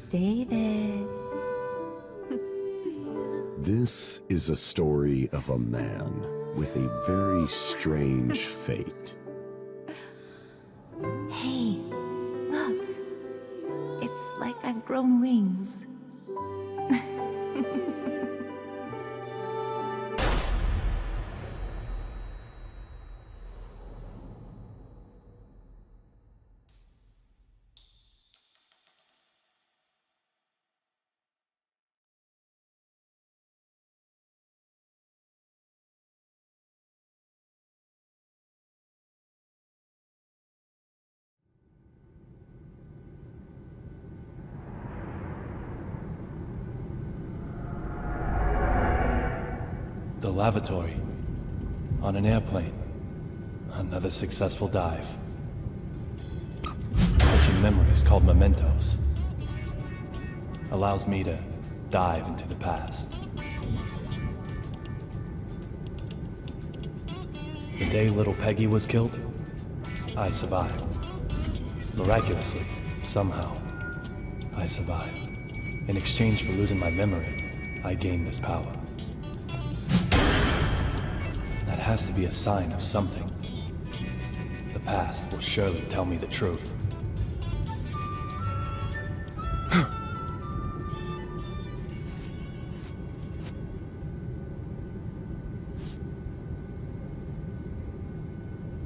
David. This is a story of a man with a very strange fate. Hey, look. It's like I've grown wings. The lavatory. On an airplane. Another successful dive. Touching memories called mementos. Allows me to dive into the past. The day little Peggy was killed, I survived. Miraculously, somehow, I survived. In exchange for losing my memory, I gained this power. That has to be a sign of something. The past will surely tell me the truth.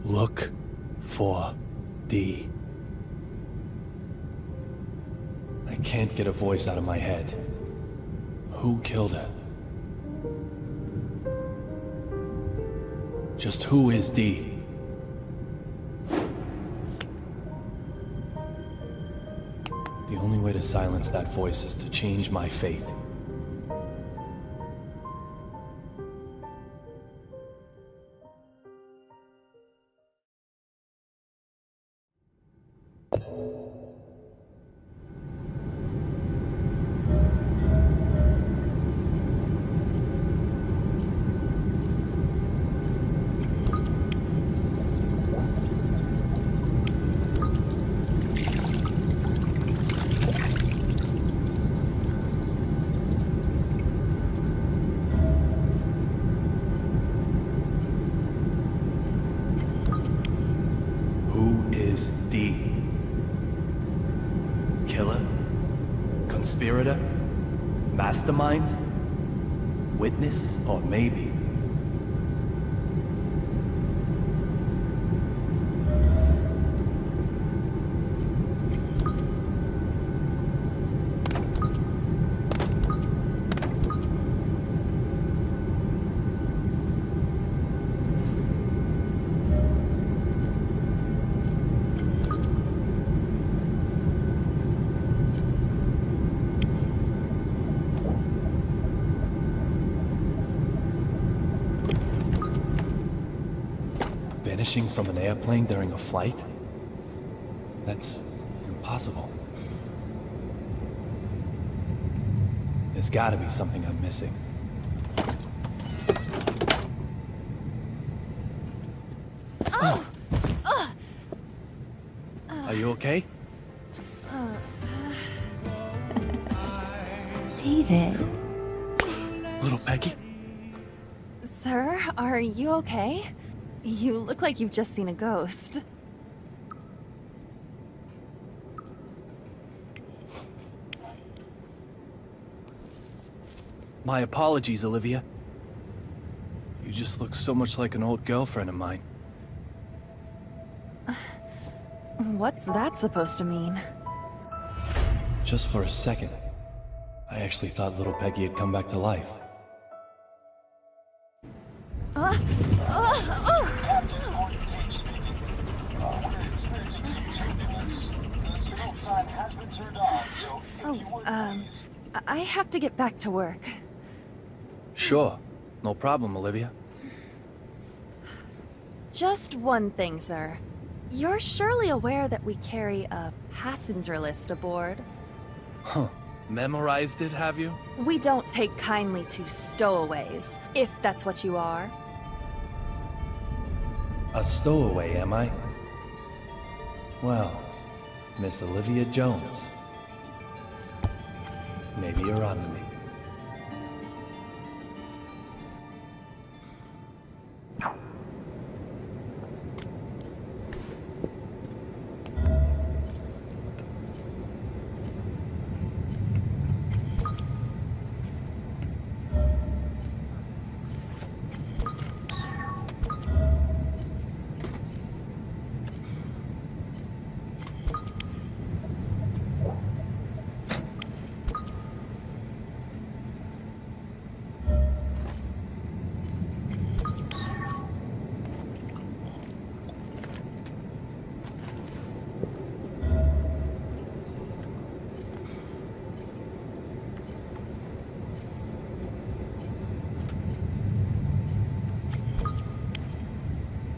Look for D. I can't get a voice out of my head. Who killed her? Just who is D? The only way to silence that voice is to change my fate. D. Killer? Conspirator? Mastermind? Witness? Or maybe... Vanishing from an airplane during a flight? That's impossible. There's gotta be something I'm missing. Are you okay? David. Little Peggy? Sir, are you okay? You look like you've just seen a ghost. My apologies, Olivia. You just look so much like an old girlfriend of mine. What's that supposed to mean? Just for a second, I actually thought little Peggy had come back to life. I have to get back to work. Sure. No problem, Olivia. Just one thing, sir. You're surely aware that we carry a passenger list aboard? Huh. Memorized it, have you? We don't take kindly to stowaways, if that's what you are. A stowaway, am I? Well, Miss Olivia Jones. Maybe you're on to me.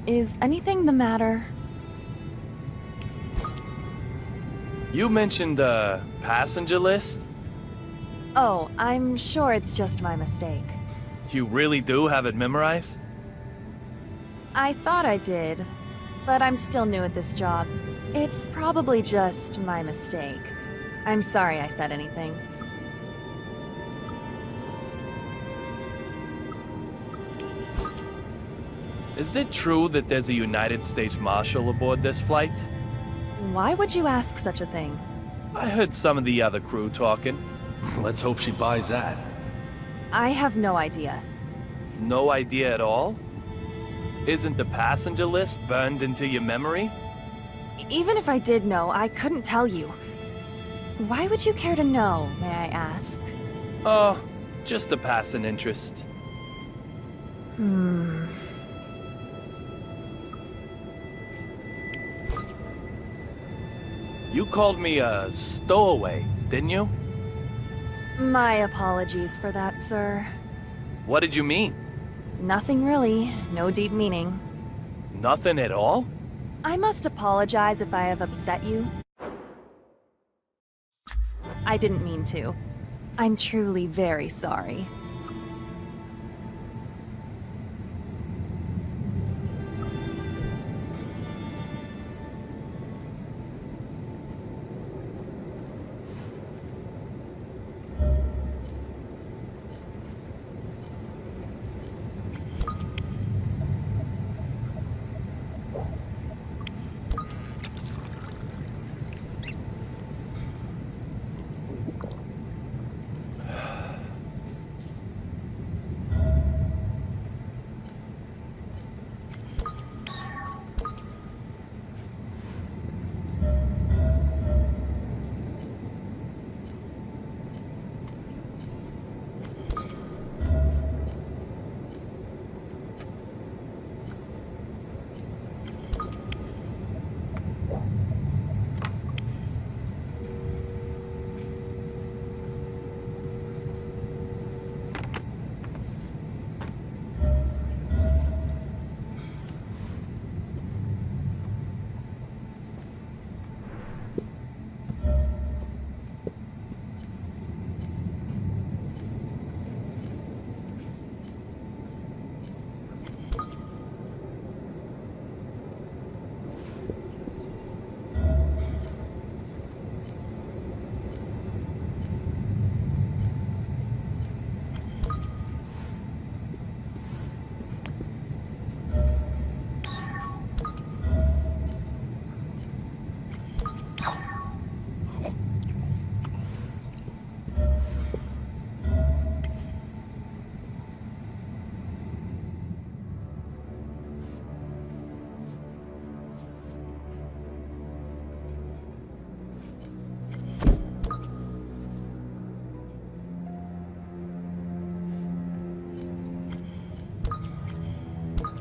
Is anything the matter? You mentioned a passenger list? Oh, I'm sure it's just my mistake. You really do have it memorized? I thought I did, but I'm still new at this job. It's probably just my mistake. I'm sorry I said anything. Is it true that there's a United States Marshal aboard this flight? Why would you ask such a thing? I heard some of the other crew talking. Let's hope she buys that. I have no idea. No idea at all? Isn't the passenger list burned into your memory? Even if I did know, I couldn't tell you. Why would you care to know, may I ask? Oh, just a passing interest. You called me a stowaway, didn't you? My apologies for that, sir. What did you mean? Nothing really. No deep meaning. Nothing at all? I must apologize if I have upset you. I didn't mean to. I'm truly very sorry.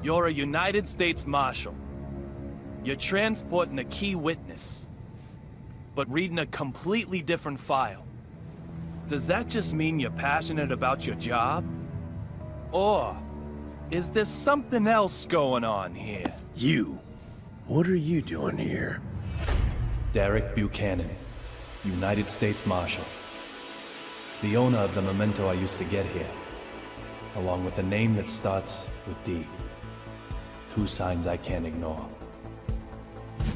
You're a United States Marshal. You're transporting a key witness, but reading a completely different file. Does that just mean you're passionate about your job? Or is there something else going on here? You. What are you doing here? Derek Buchanan, United States Marshal. The owner of the memento I used to get here, along with a name that starts with D. Two signs I can't ignore.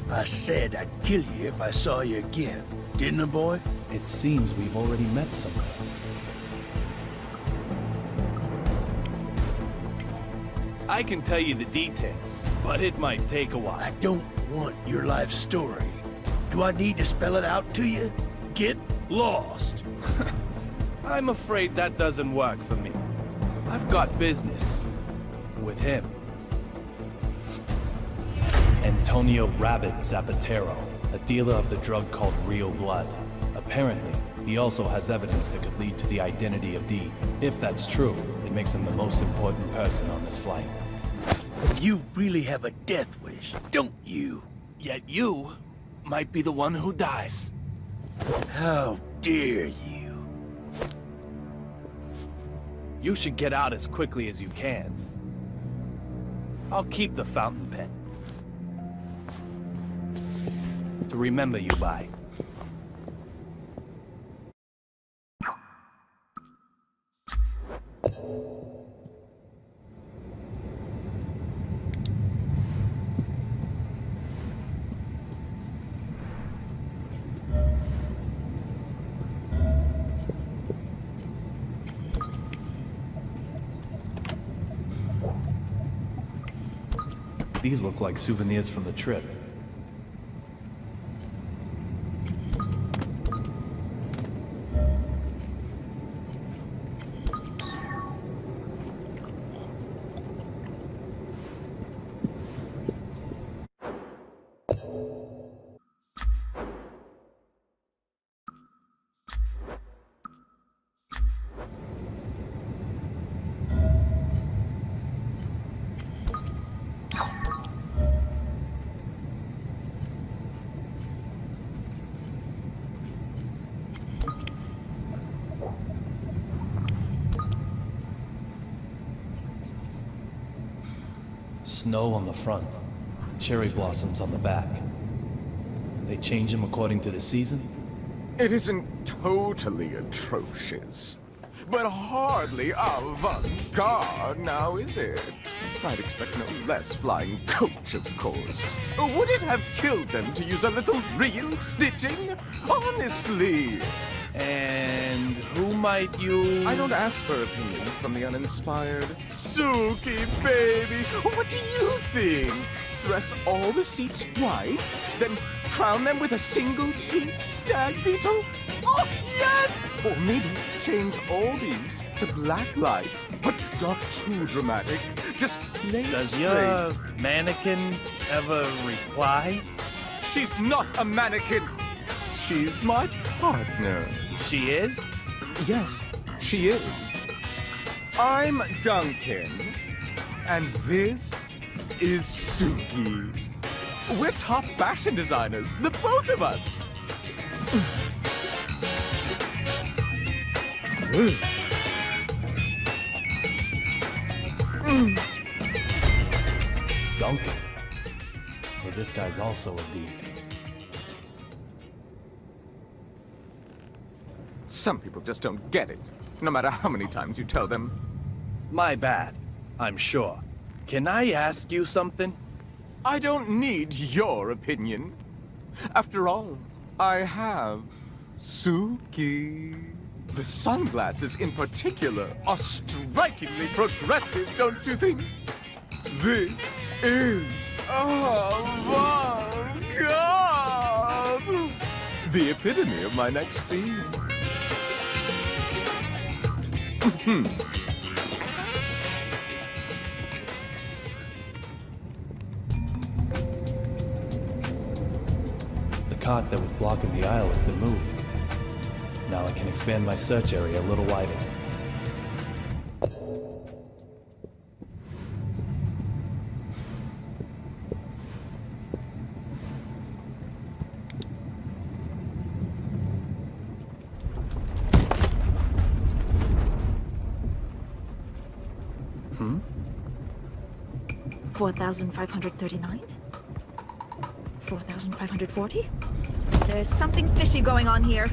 I said I'd kill you if I saw you again, didn't I, boy? It seems we've already met somewhere. I can tell you the details, but it might take a while. I don't want your life story. Do I need to spell it out to you? Get lost. I'm afraid that doesn't work for me. I've got business with him. Antonio Rabbit Zapatero, a dealer of the drug called Rio Blood. Apparently, he also has evidence that could lead to the identity of Dee. If that's true, it makes him the most important person on this flight. You really have a death wish, don't you? Yet you might be the one who dies. How dare you? You should get out as quickly as you can. I'll keep the fountain pen to remember you by. These look like souvenirs from the trip. Snow on the front, cherry blossoms on the back. They change them according to the season? It isn't totally atrocious, but hardly avant-garde now, is it? I'd expect no less flying coach, of course. Would it have killed them to use a little real stitching? Honestly! And who might you... I don't ask for opinions from the uninspired. Suki, baby! What do you think? Dress all the seats white, then crown them with a single pink stag beetle? Oh, yes! Or maybe change all these to black lights, but not too dramatic. Just plain Does straight. your mannequin ever reply? She's not a mannequin. She's my partner. She is? Yes, she is. I'm Duncan, and this is Suki. We're top fashion designers, the both of us. Duncan. So this guy's also a D. Some people just don't get it, no matter how many times you tell them. My bad, I'm sure. Can I ask you something? I don't need your opinion. After all, I have Suki. The sunglasses in particular are strikingly progressive, don't you think? This is avant-garde! The epitome of my next theme. The cot that was blocking the aisle has been moved. Now I can expand my search area a little wider. Hmm? 4,539? 4,540? There's something fishy going on here.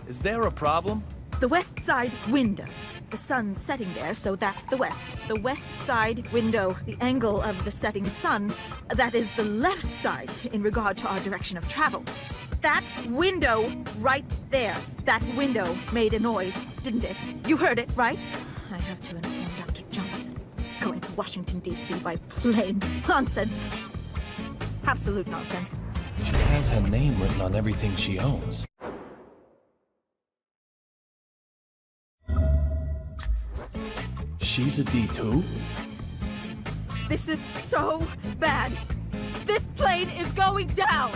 Is there a problem? The west side window. The sun's setting there, so that's the west. The west side window. The angle of the setting sun, that is the left side in regard to our direction of travel. That window right there. That window made a noise, didn't it? You heard it, right? I have to inform Dr. Johnson. Going to Washington, D.C. by plane. Nonsense. Absolute nonsense. She has her name written on everything she owns. She's a D2? This is so bad. This plane is going down.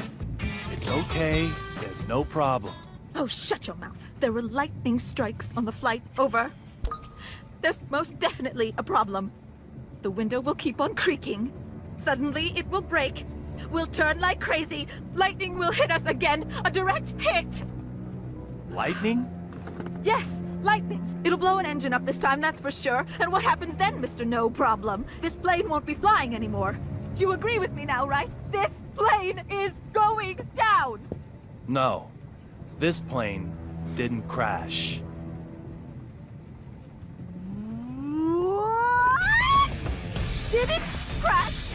It's okay. There's no problem. Oh, shut your mouth. There were lightning strikes on the flight over. There's most definitely a problem. The window will keep on creaking. Suddenly, it will break. We'll turn like crazy. Lightning will hit us again. A direct hit. Lightning? Yes, lightning. It'll blow an engine up this time, that's for sure. And what happens then, Mr. No Problem? This plane won't be flying anymore. You agree with me now, right? This plane is going down! No. This plane didn't crash. What? Did it crash?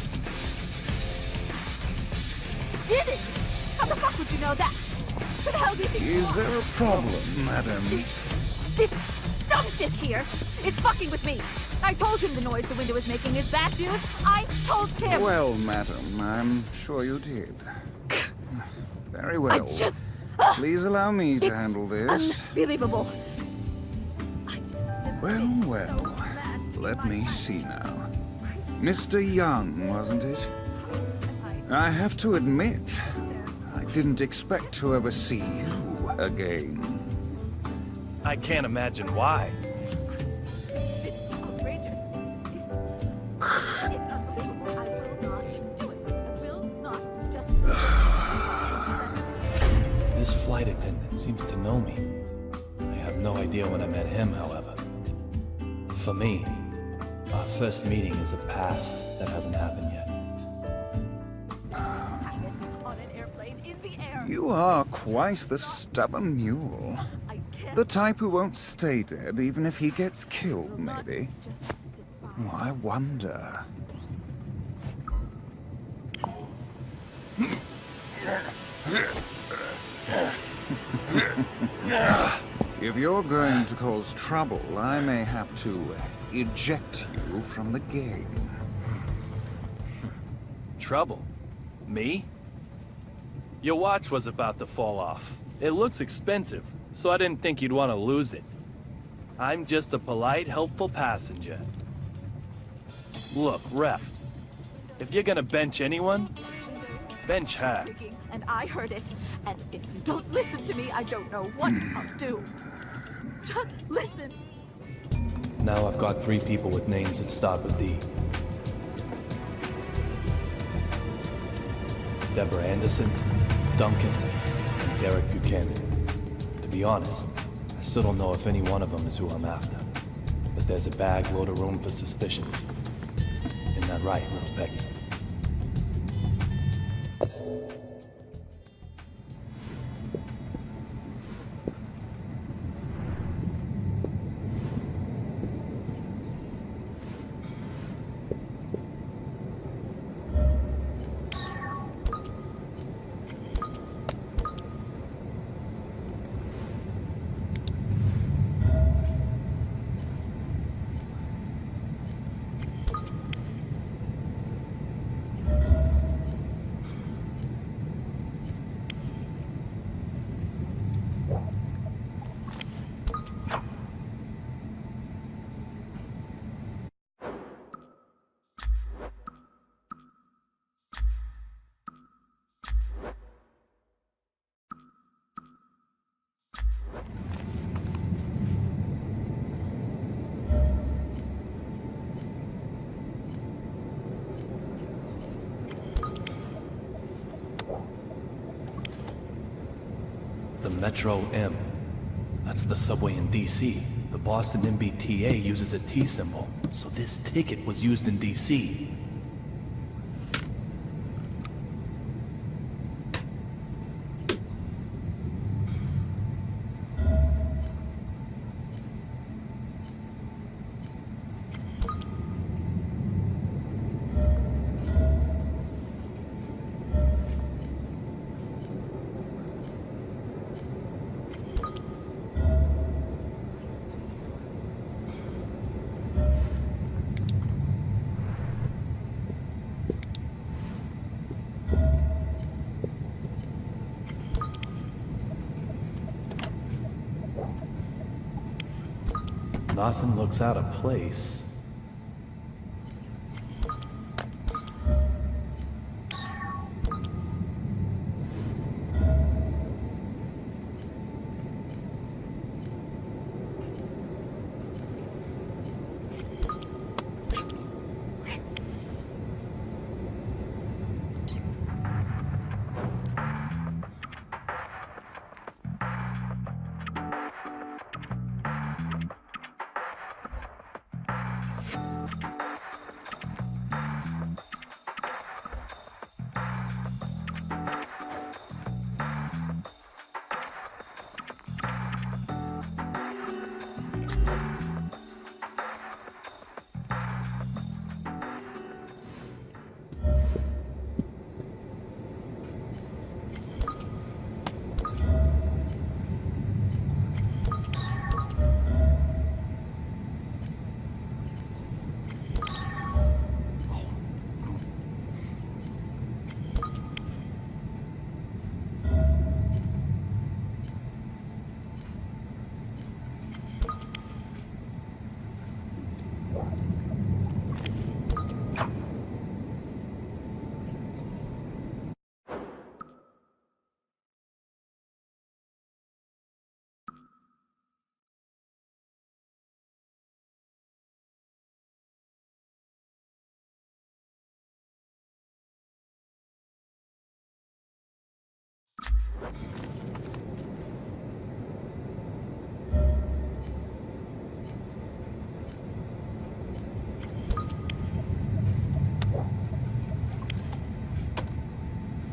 Did it? How the fuck would you know that? Who the hell do you think you Is are? there a problem, madam? This dumb shit here is fucking with me. I told him the noise the window is making is bad news. I told him. Well, madam, I'm sure you did. Very well. I just... Please allow me to It's handle this. Unbelievable. Well, let me see now. Mr. Young, wasn't it? I have to admit, I didn't expect to ever see you again. I can't imagine why. It's outrageous. It's unbelievable. I will not do it. I will not just... This flight attendant seems to know me. I have no idea when I met him, however. For me, our first meeting is a past that hasn't happened yet. on an airplane in the air. You are quite the stubborn mule. I can't The type who won't stay dead even if he gets killed, maybe. just sit by. Oh, I wonder. If you're going to cause trouble, I may have to eject you from the game. Trouble? Me? Your watch was about to fall off. It looks expensive, so I didn't think you'd want to lose it. I'm just a polite, helpful passenger. Look, Ref, if you're gonna bench anyone, bench her. And I heard it. And if you don't listen to me, I don't know what I'll do. Just listen. Now I've got 3 people with names that start with D. Deborah Anderson, Duncan, and Derek Buchanan. To be honest, I still don't know if any one of them is who I'm after. But there's a bag load of room for suspicion. Isn't that right, little Peggy? The Metro M. That's the subway in DC. The Boston MBTA uses a T symbol, so this ticket was used in DC. Nothing looks out of place.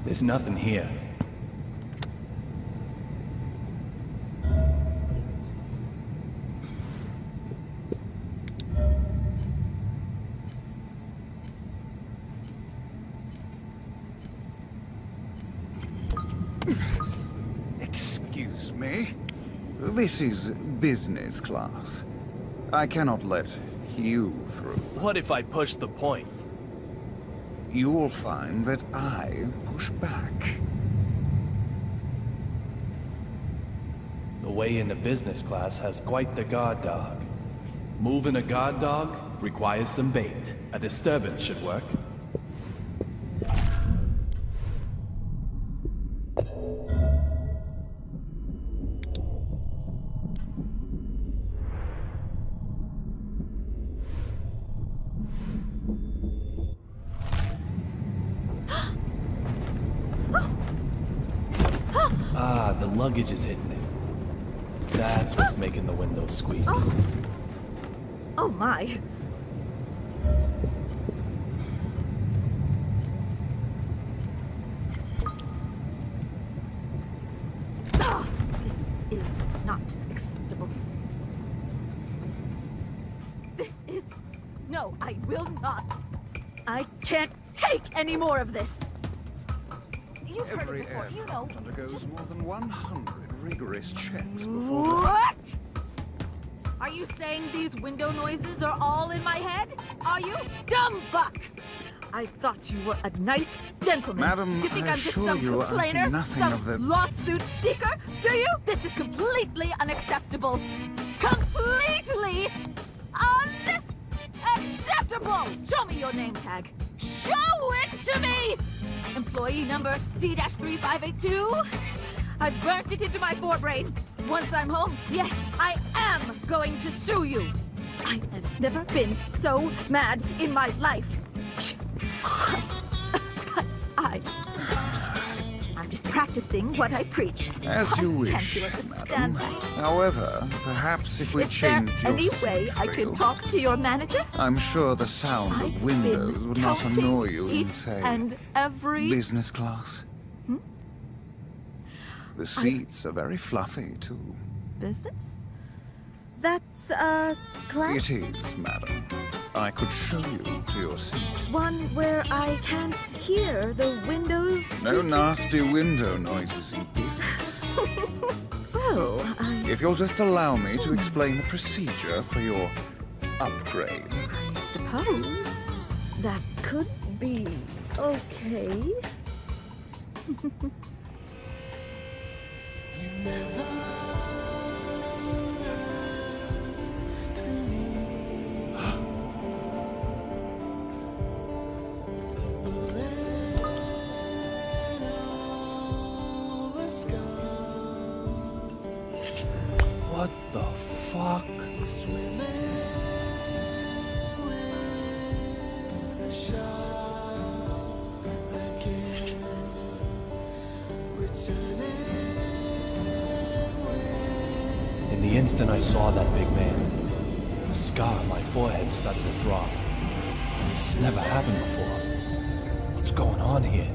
There's nothing here. Excuse me? This is business class. I cannot let you through. What if I push the point? You'll find that I push back. The way into business class has quite the guard dog. Moving a guard dog requires some bait. A disturbance should work. Ah, the luggage is hitting it. That's what's making the window squeak. Oh my. Ah, this is not acceptable. This is... No, I will not. I can't take any more of this. You've heard Every it before, you know. aircraft undergoes Just... more than 100 rigorous checks before... What? Are you saying these window noises are all in my head? Are you? Dumb fuck! I thought you were a nice gentleman. Madam, you think I I'm just assure some you I think complainer? nothing Some of the- lawsuit seeker? Do you? This is completely unacceptable. Completely unacceptable! Show me your name tag. Show it to me! Employee number D-3582? I've burnt it into my forebrain. Once I'm home, yes, I am going to sue you. I have never been so mad in my life. But I'm just practicing what I preach. As you Can't wish, you understand madam. that? However, perhaps if we Is there change your any way seat I for can you, talk to your manager? I'm sure the sound I've of windows been would not counting annoy you in, each say, and every... business class. The seats are very fluffy, too. Business? That's, class? It is, madam. I could show you to your seat. One where I can't hear the windows? No nasty window noises in business. Well, I If you'll just allow me to explain the procedure for your upgrade. suppose that could be okay. Never learn to What the fuck? In the instant I saw that big man, the scar on my forehead started to throb. It's never happened before. What's going on here?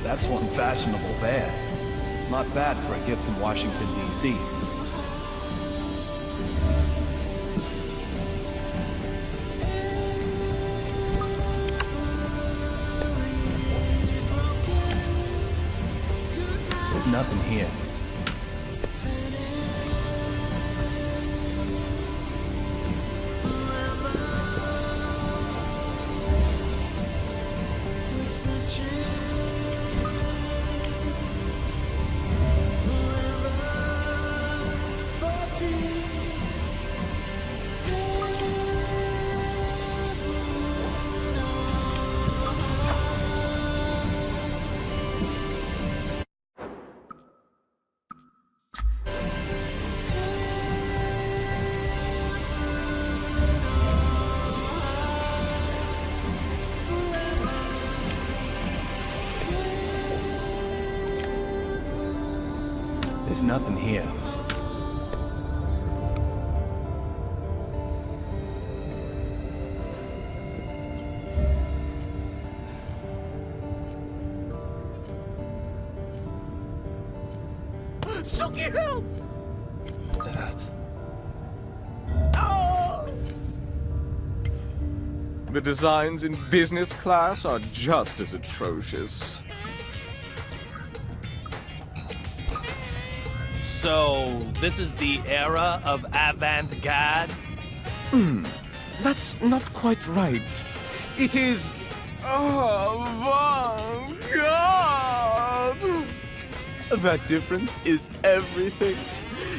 That's one fashionable bear. Not bad for a gift from Washington, D.C. There's nothing here. There's nothing here. Suki, help! The designs in business class are just as atrocious. So, this is the era of avant-garde? That's not quite right. It is avant-garde. That difference is everything.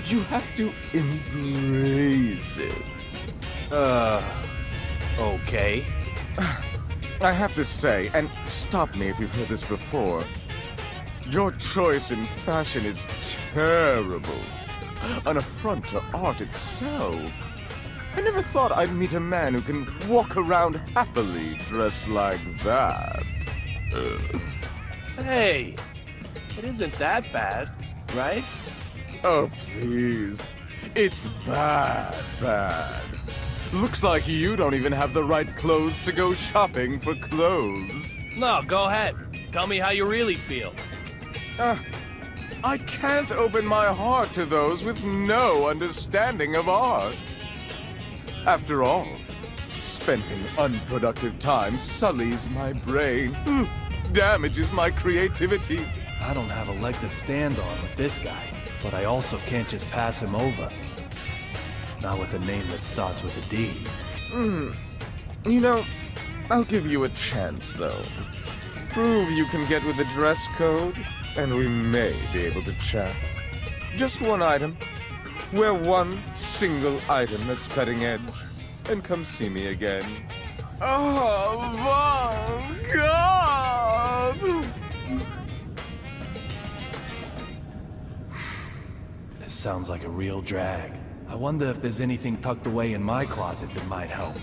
You have to embrace it. Okay. I have to say, and stop me if you've heard this before, your choice in fashion is terrible. An affront to art itself. I never thought I'd meet a man who can walk around happily dressed like that. Hey, it isn't that bad, right? Oh, please. It's that bad. Looks like you don't even have the right clothes to go shopping for clothes. No, go ahead. Tell me how you really feel. I can't open my heart to those with no understanding of art. After all, spending unproductive time sullies my brain, damages my creativity. I don't have a leg to stand on with this guy, but I also can't just pass him over. Not with a name that starts with a D. You know, I'll give you a chance, though. Prove you can get with the dress code, and we may be able to chat. Just one item. Wear one single item that's cutting edge, and come see me again. Oh, my God! This sounds like a real drag. I wonder if there's anything tucked away in my closet that might help.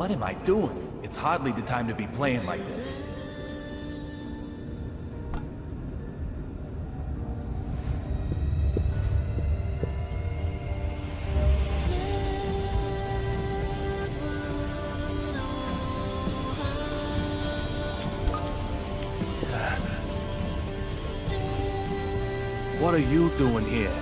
What am I doing? It's hardly the time to be playing like this. What are you doing here?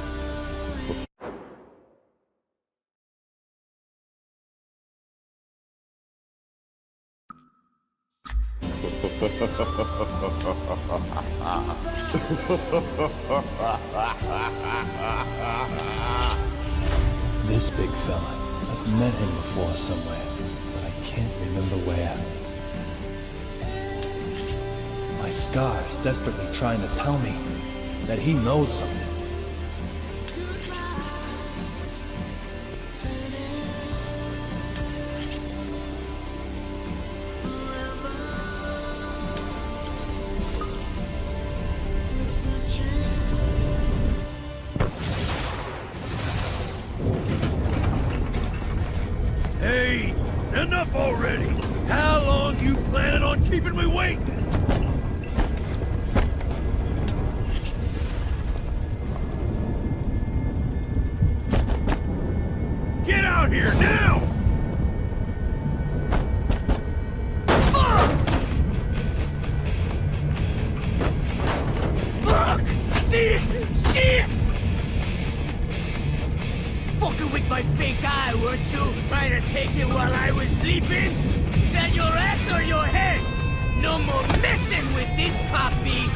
This big fella. I've met him before somewhere, but I can't remember where. My scar's desperately trying to tell me that he knows something. Hey, enough already! How long you planning on keeping me waiting? Get out here now! Fuck this shit! Fucking with my fake eye, weren't you? Trying to take it while I was sleeping? Is that your ass or your head? No more messing with this puppy!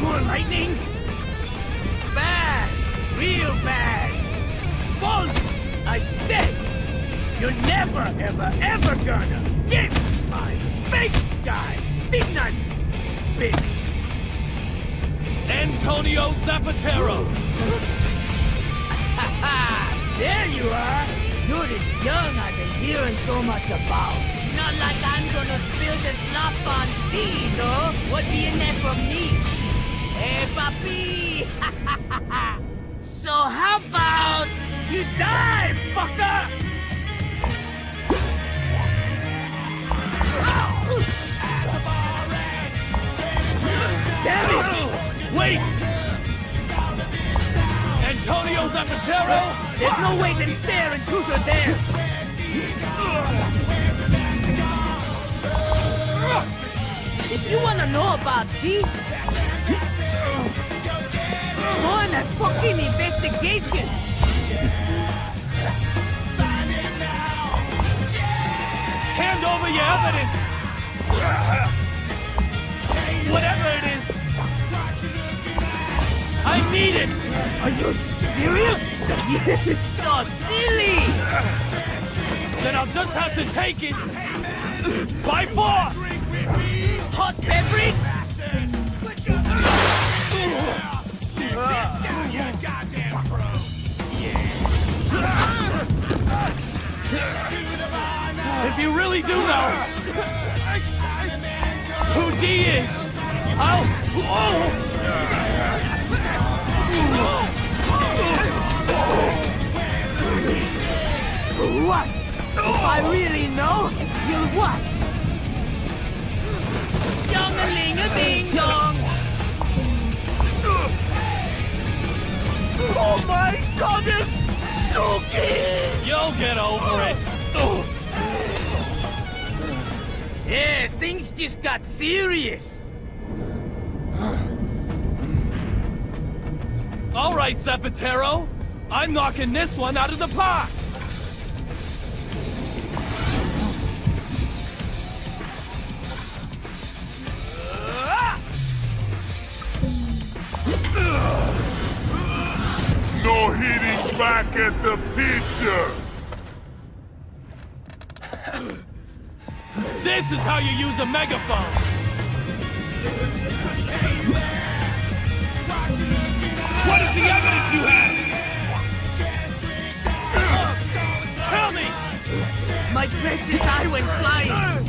More lightning? Bad! Real bad! Bolt! I said! You're never, ever, ever gonna get my fake guy! Big knife! Bitch! Antonio Zapatero! There you are! You're this young I've been hearing so much about. Not like I'm gonna spill the slop on thee, no? What be in there for me? Hey, papi! So how about you die, fucker? Damn it! Wait! Antonio Zapatero? There's no way to stare and truth are there! If you wanna know about thee, go on a fucking investigation! Hand over your evidence! Whatever it is, I need it! Are you serious? You're so silly! Then I'll just have to take it by force! Hot beverage? If you really do know who D is, I'll... What? If I really know, you'll what? Young-a-ling-a-ding-dong! Oh my goddess! Suki! You'll get over it! Yeah, things just got serious! All right, Zapatero. I'm knocking this one out of the park! No hitting back at the pitcher! This is how you use a megaphone! What is the evidence you have? Tell me! My precious eye went flying!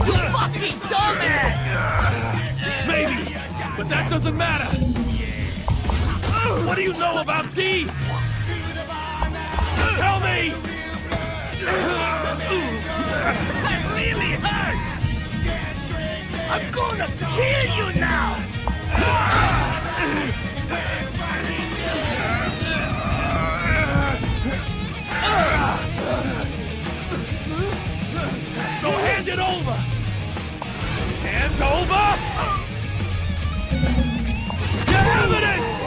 You fucking dumbass! Maybe, but that doesn't matter. What do you know about D? Tell me! That really hurts! I'm gonna kill you now! So hand it over! Hand over! Get evidence!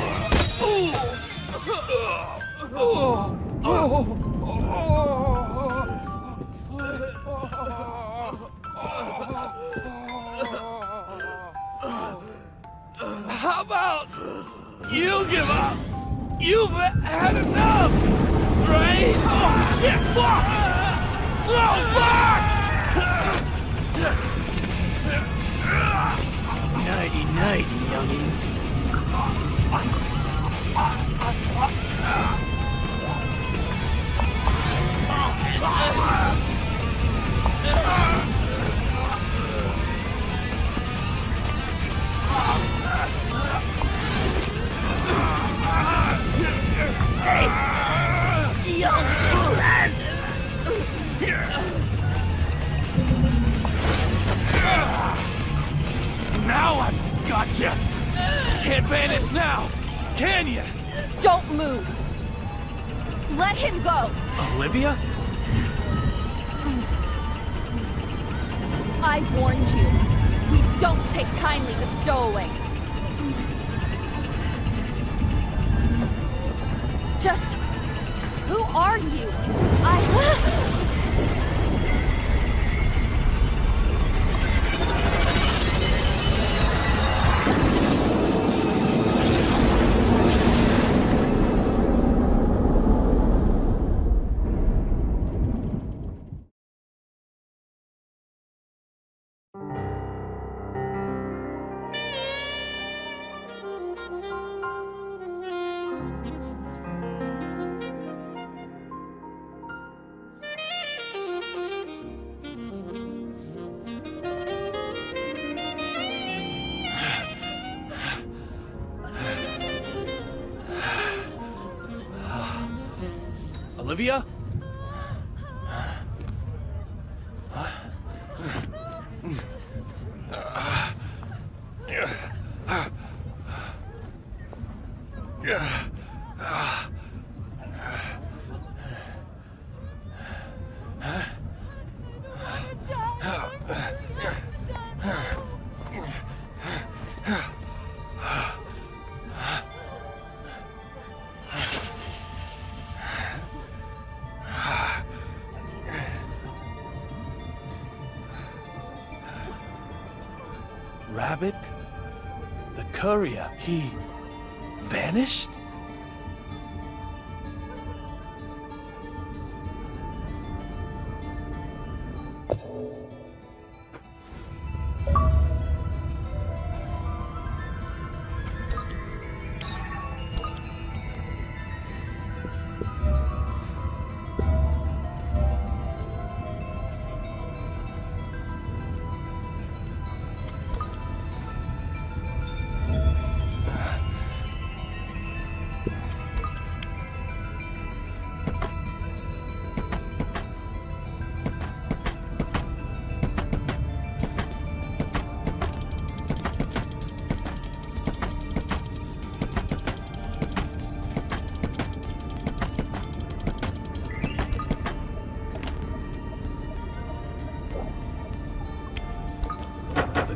How about you give up? You've had enough, right? Oh shit! Fuck! Oh fuck! Nighty nighty, youngin'. Hey! Young lad! Now I've got you! Can't vanish now, can you? Don't move! Let him go! Olivia? I warned you. We don't take kindly to stowaways. Just... who are you? Olivia? Rabbit? The courier, he vanished?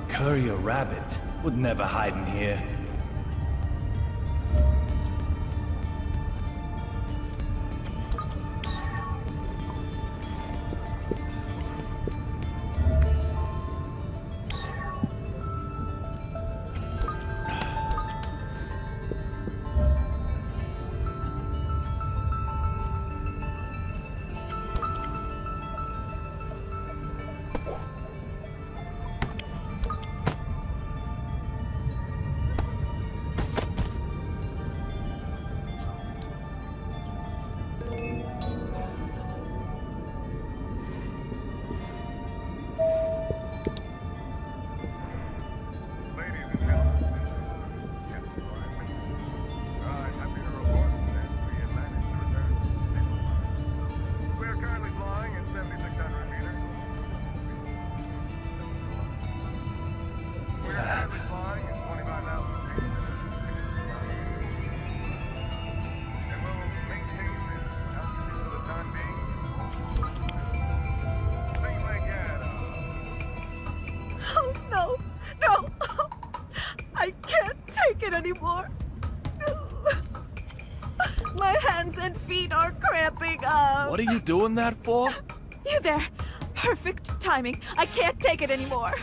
Courier Rabbit would never hide in here. anymore. My hands and feet are cramping up. What are you doing that for? You there. Perfect timing. I can't take it anymore.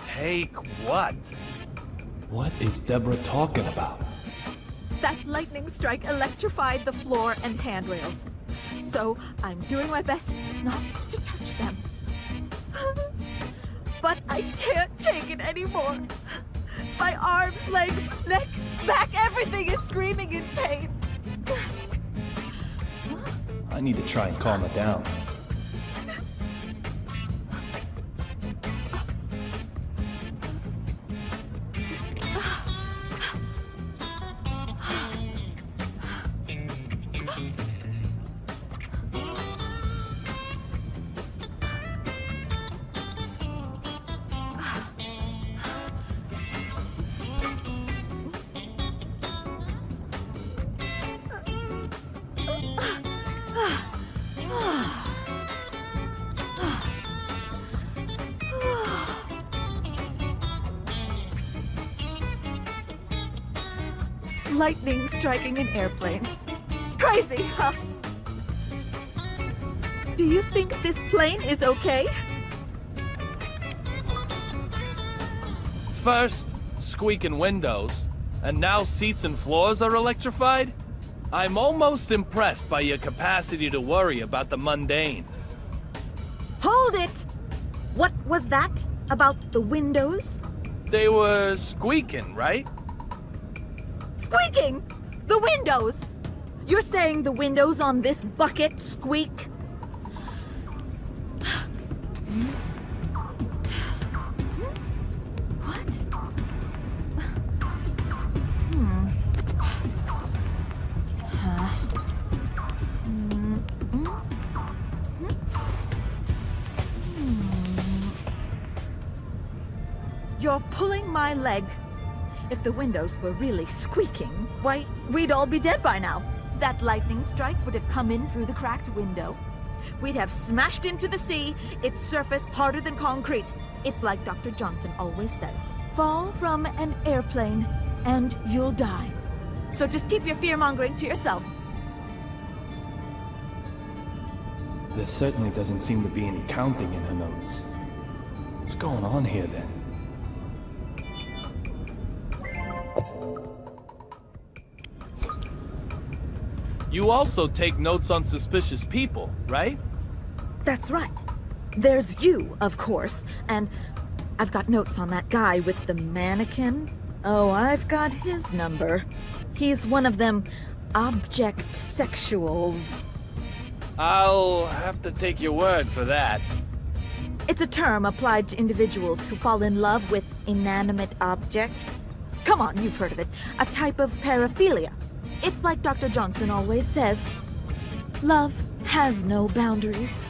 Take what? What is Deborah talking about? That lightning strike electrified the floor and handrails. So I'm doing my best not to touch them. But I can't take it anymore. My arms, legs, neck, back, everything is screaming in pain. I need to try and calm her down. Lightning striking an airplane. Crazy, huh? Do you think this plane is okay? First, squeaking windows, and now seats and floors are electrified? I'm almost impressed by your capacity to worry about the mundane. Hold it! What was that about the windows? They were squeaking, right? Squeaking! The windows! You're saying the windows on this bucket squeak? What? You're pulling my leg. If the windows were really squeaking, why, we'd all be dead by now. That lightning strike would have come in through the cracked window. We'd have smashed into the sea, its surface harder than concrete. It's like Dr. Johnson always says. Fall from an airplane, and you'll die. So just keep your fear-mongering to yourself. There certainly doesn't seem to be any counting in her notes. What's going on here then? You also take notes on suspicious people, right? That's right. There's you, of course, and I've got notes on that guy with the mannequin. Oh, I've got his number. He's one of them object sexuals. I'll have to take your word for that. It's a term applied to individuals who fall in love with inanimate objects. Come on, you've heard of it. A type of paraphilia. It's like Dr. Johnson always says, love has no boundaries.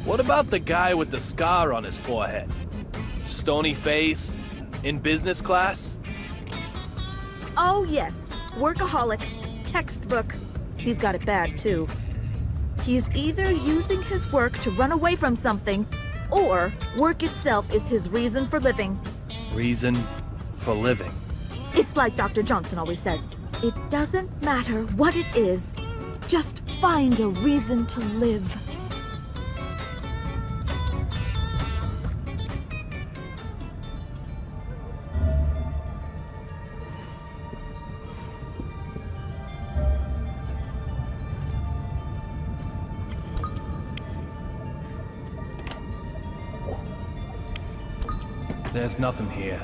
What about the guy with the scar on his forehead? Stony face? In business class? Oh yes, workaholic, textbook. He's got it bad too. He's either using his work to run away from something, or work itself is his reason for living. Reason for living. It's like Dr. Johnson always says, it doesn't matter what it is, just find a reason to live. There's nothing here.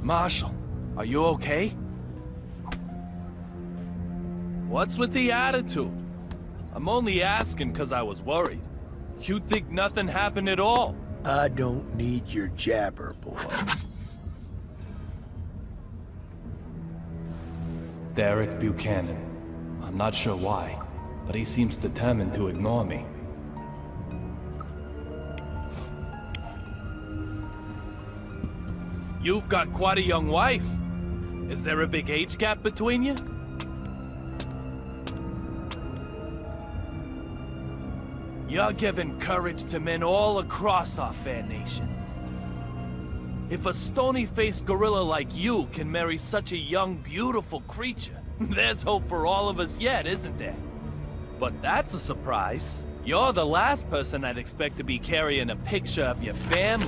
Marshall, are you okay? What's with the attitude? I'm only asking because I was worried. You think nothing happened at all? I don't need your jabber, boy. Derek Buchanan. I'm not sure why, but he seems determined to ignore me. You've got quite a young wife. Is there a big age gap between you? You're giving courage to men all across our fair nation. If a stony-faced gorilla like you can marry such a young, beautiful creature, there's hope for all of us yet, isn't there? But that's a surprise. You're the last person I'd expect to be carrying a picture of your family.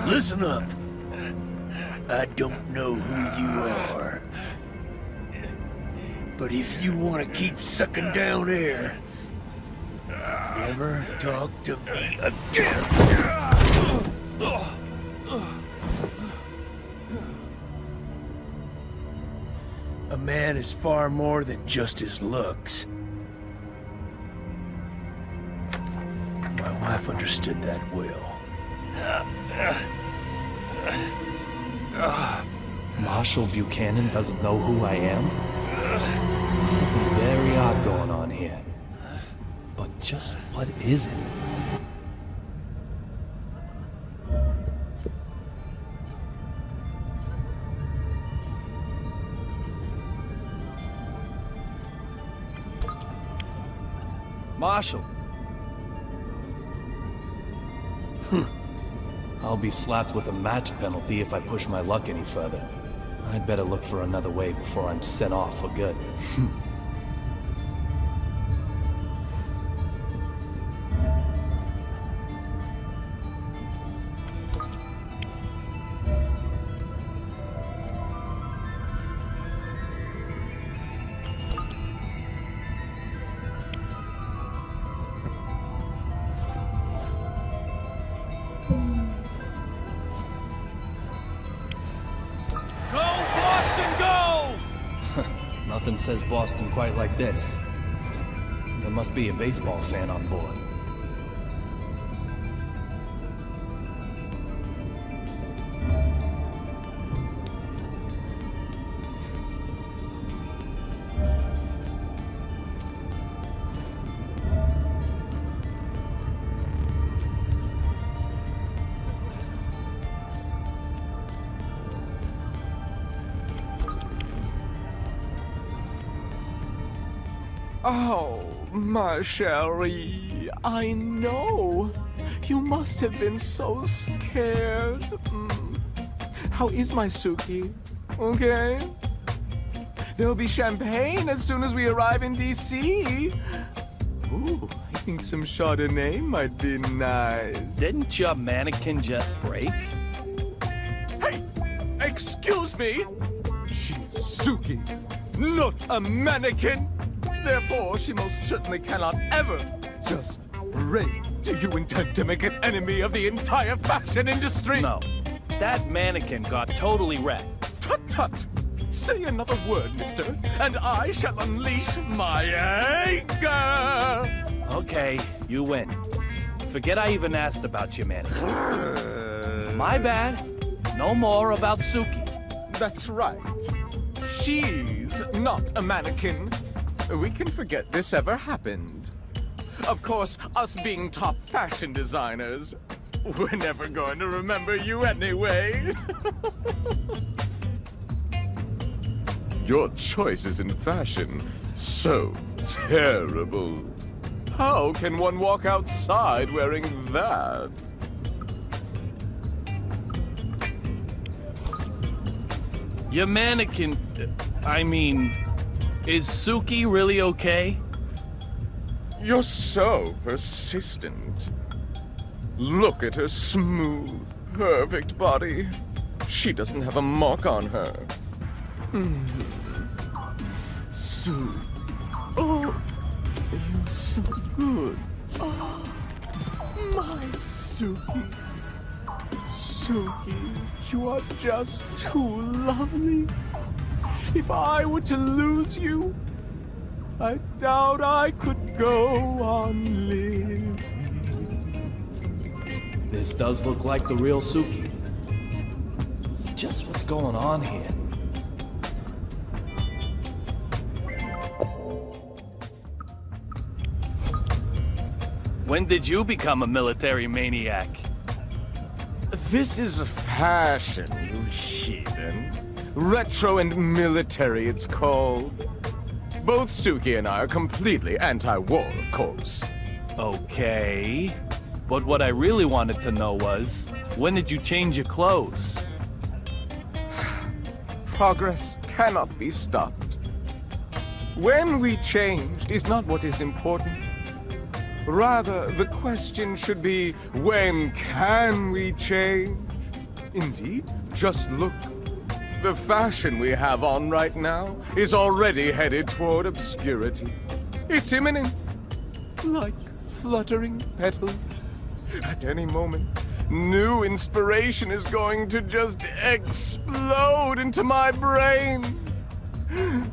Listen up. I don't know who you are. But if you want to keep sucking down air, never talk to me again. A man is far more than just his looks. My wife understood that well. Marshall Buchanan doesn't know who I am? There's something very odd going on here. But just what is it? Marshall. I'll be slapped with a match penalty if I push my luck any further. I'd better look for another way before I'm sent off for good. Nothing says Boston quite like this. There must be a baseball fan on board. Oh, my Cherie, I know. You must have been so scared. How is my Suki? Okay? There'll be champagne as soon as we arrive in D.C. Ooh, I think some Chardonnay might be nice. Didn't your mannequin just break? Hey! Excuse me! She's Suki, not a mannequin! Therefore, she most certainly cannot ever just break. Do you intend to make an enemy of the entire fashion industry? No. That mannequin got totally wrecked. Tut-tut! Say another word, mister, and I shall unleash my anger! Okay, you win. Forget I even asked about your mannequin. My bad. No more about Suki. That's right. She's not a mannequin. We can forget this ever happened. Of course, us being top fashion designers, we're never going to remember you anyway. Your choices in fashion, so terrible. How can one walk outside wearing that? Your mannequin... is Suki really okay? You're so persistent. Look at her smooth, perfect body. She doesn't have a mark on her. Sue. Oh, you're so good. Oh, my Suki. Suki, you are just too lovely. If I were to lose you, I doubt I could go on living. This does look like the real Suki. So just what's going on here? When did you become a military maniac? This is fashion, you heathen. Retro and military, it's called. Both Suki and I are completely anti-war, of course. Okay. But what I really wanted to know was, when did you change your clothes? Progress cannot be stopped. When we changed is not what is important. Rather, the question should be, when can we change? Indeed, just look. The fashion we have on right now is already headed toward obscurity. It's imminent, like fluttering petals. At any moment, new inspiration is going to just explode into my brain.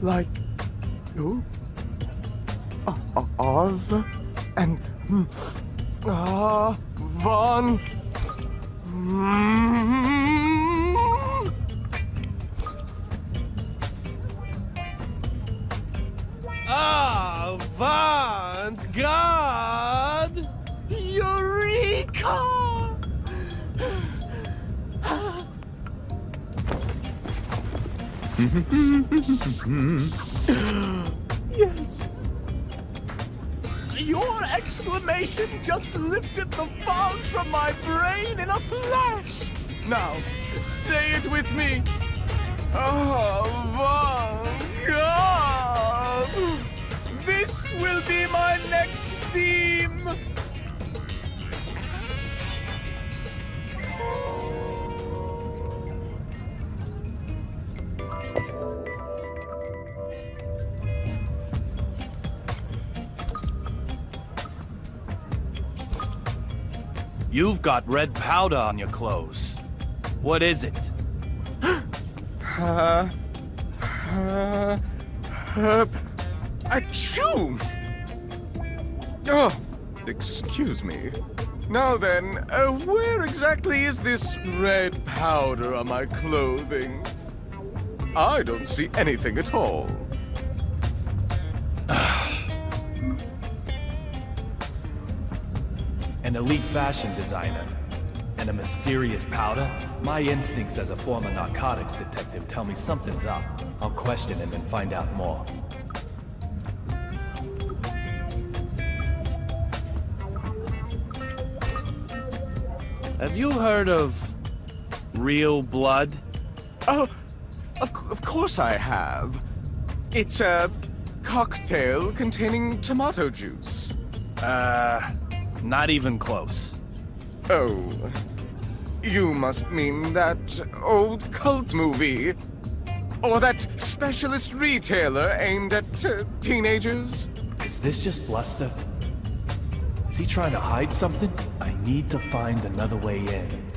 Like, oh, Arv and Von. Avant-garde! Eureka! Yes. Your exclamation just lifted the fog from my brain in a flash. Now, say it with me. Avant-garde! This will be my next theme. You've got red powder on your clothes. What is it? Achoo! Oh, excuse me. Now then, where exactly is this red powder on my clothing? I don't see anything at all. An elite fashion designer and a mysterious powder? My instincts as a former narcotics detective tell me something's up. I'll question him and find out more. Have you heard of real blood? Oh, of course I have. It's a cocktail containing tomato juice. Not even close. Oh, you must mean that old cult movie. Or that specialist retailer aimed at teenagers. Is this just bluster? Is he trying to hide something? I need to find another way in.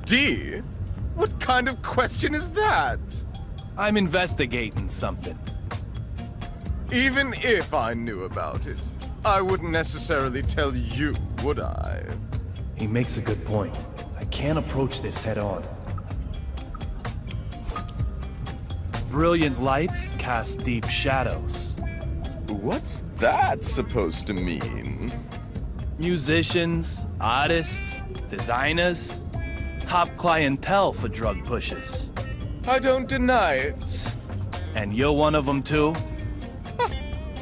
D? What kind of question is that? I'm investigating something. Even if I knew about it, I wouldn't necessarily tell you, would I? He makes a good point. I can't approach this head on. Brilliant lights cast deep shadows. What's that supposed to mean? Musicians, artists, designers, top clientele for drug pushers. I don't deny it. And you're one of them too?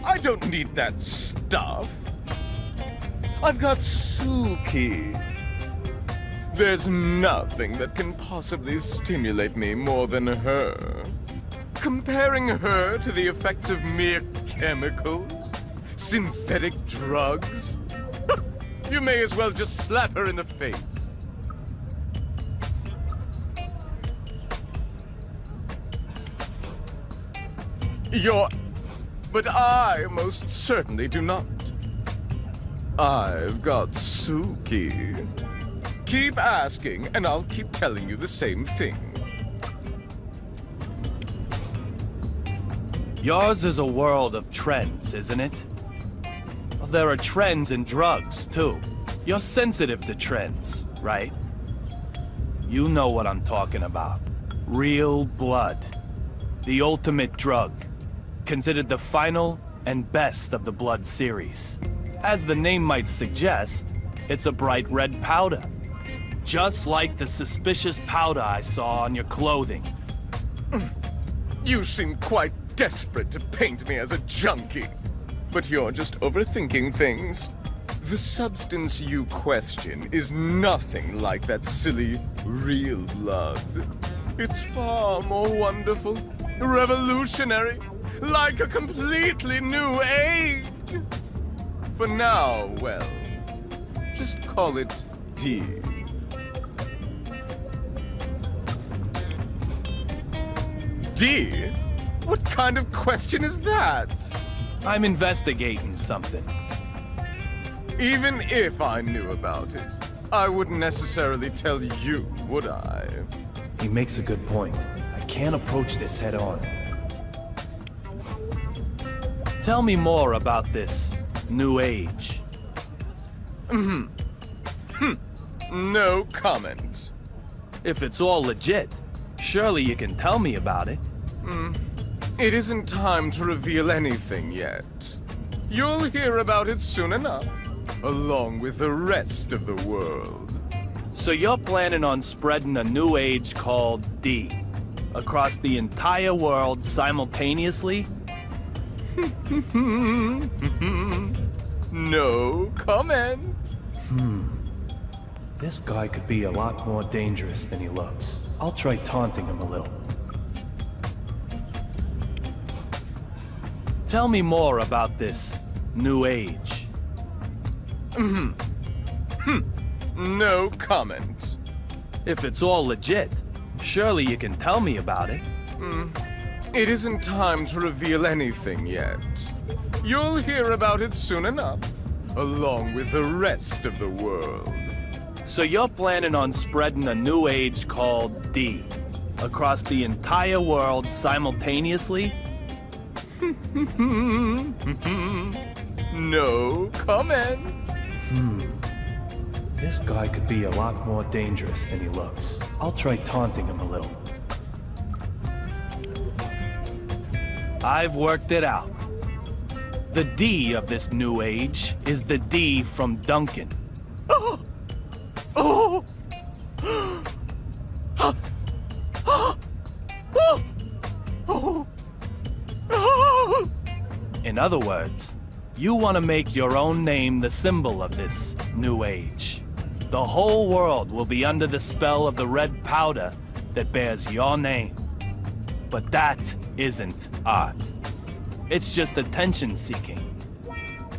I don't need that stuff. I've got Suki. There's nothing that can possibly stimulate me more than her. Comparing her to the effects of mere chemicals, synthetic drugs, you may as well just slap her in the face. But I most certainly do not. I've got Suki. Keep asking, and I'll keep telling you the same thing. Yours is a world of trends, isn't it? Well, there are trends in drugs, too. You're sensitive to trends, right? You know what I'm talking about. Real blood. The ultimate drug. Considered the final and best of the blood series. As the name might suggest, it's a bright red powder. Just like the suspicious powder I saw on your clothing. You seem quite desperate to paint me as a junkie. But you're just overthinking things. The substance you question is nothing like that silly, real blood. It's far more wonderful, revolutionary, like a completely new age. For now, well, just call it D. D? What kind of question is that? I'm investigating something. Even if I knew about it, I wouldn't necessarily tell you, would I? He makes a good point. I can't approach this head on. Tell me more about this new age. No comment. If it's all legit, surely you can tell me about it. It isn't time to reveal anything yet. You'll hear about it soon enough, along with the rest of the world. So you're planning on spreading a new age called D across the entire world simultaneously? No comment. This guy could be a lot more dangerous than he looks. I'll try taunting him a little. Tell me more about this new age. No comment. If it's all legit, surely you can tell me about it. It isn't time to reveal anything yet. You'll hear about it soon enough, along with the rest of the world. So you're planning on spreading a new age called D across the entire world simultaneously? No comment. This guy could be a lot more dangerous than he looks. I'll try taunting him a little. I've worked it out. The D of this new age is the D from Duncan. In other words, you want to make your own name the symbol of this new age. The whole world will be under the spell of the red powder that bears your name. But that isn't art. It's just attention-seeking.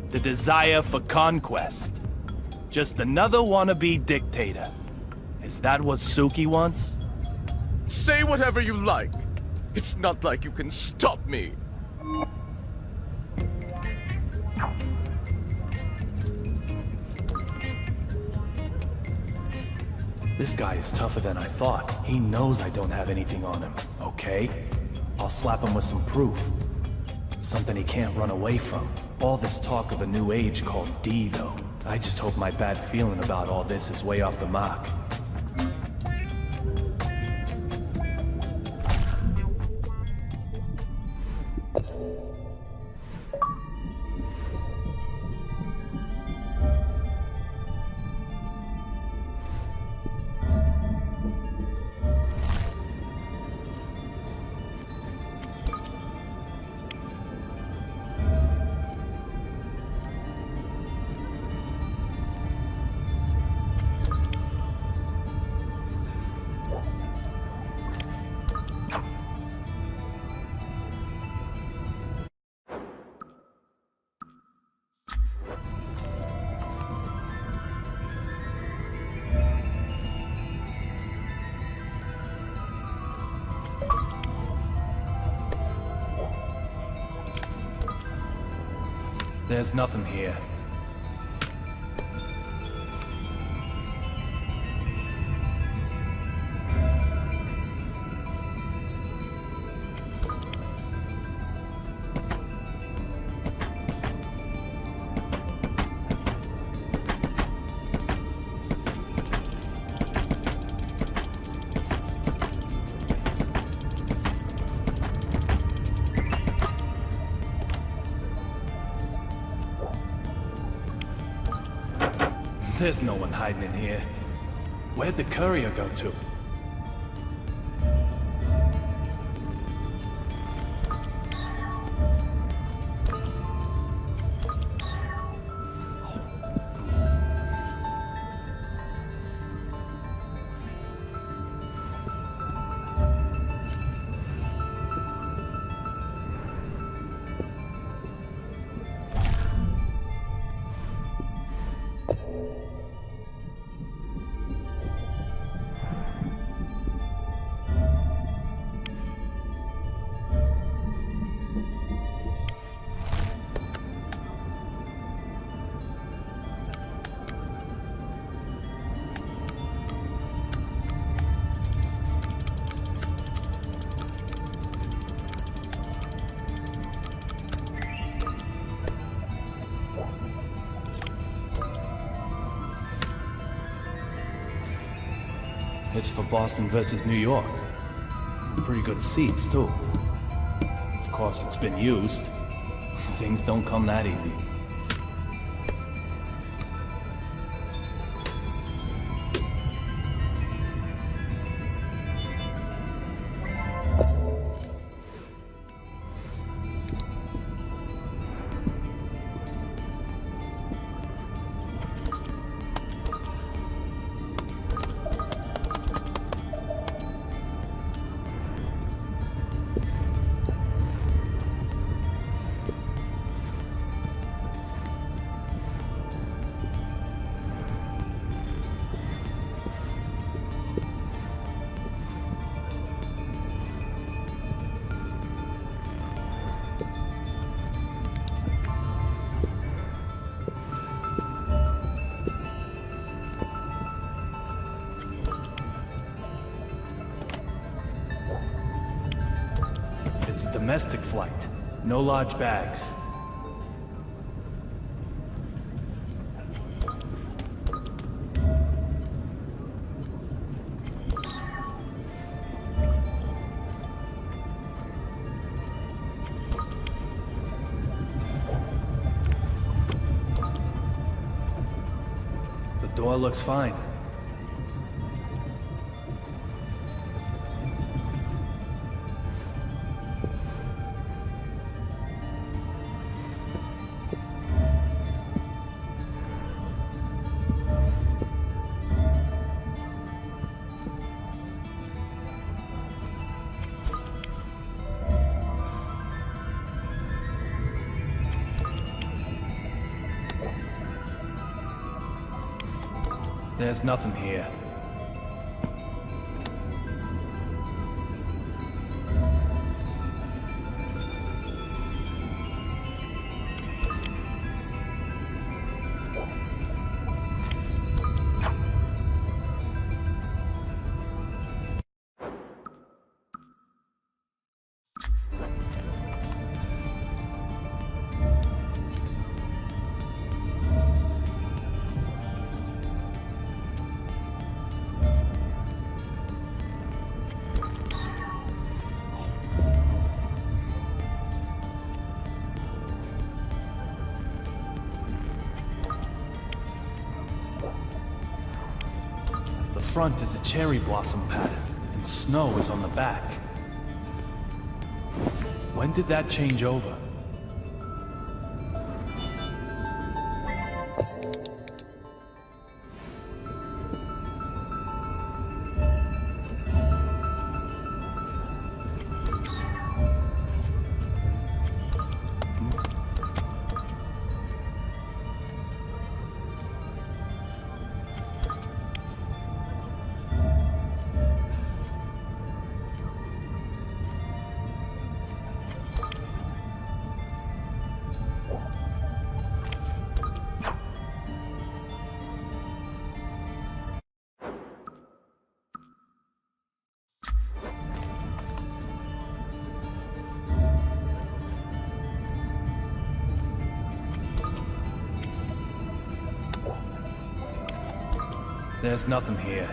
The desire for conquest. Just another wannabe dictator. Is that what Suki wants? Say whatever you like. It's not like you can stop me. This guy is tougher than I thought. He knows I don't have anything on him, okay? I'll slap him with some proof. Something he can't run away from. All this talk of a new age called D, though. I just hope my bad feeling about all this is way off the mark. There's nothing here. There's no one hiding in here. Where'd the courier go to? It's for Boston versus New York. Pretty good seats, too. Of course, it's been used. Things don't come that easy. It's a domestic flight. No large bags. The door looks fine. There's nothing here. The front is a cherry blossom pattern, and snow is on the back. When did that change over? There's nothing here.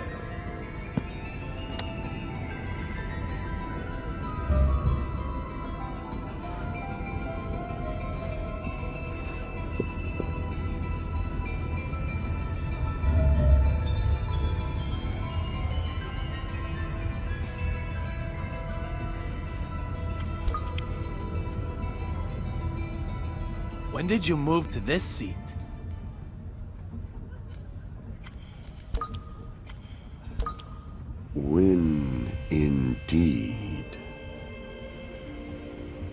When did you move to this seat? When indeed,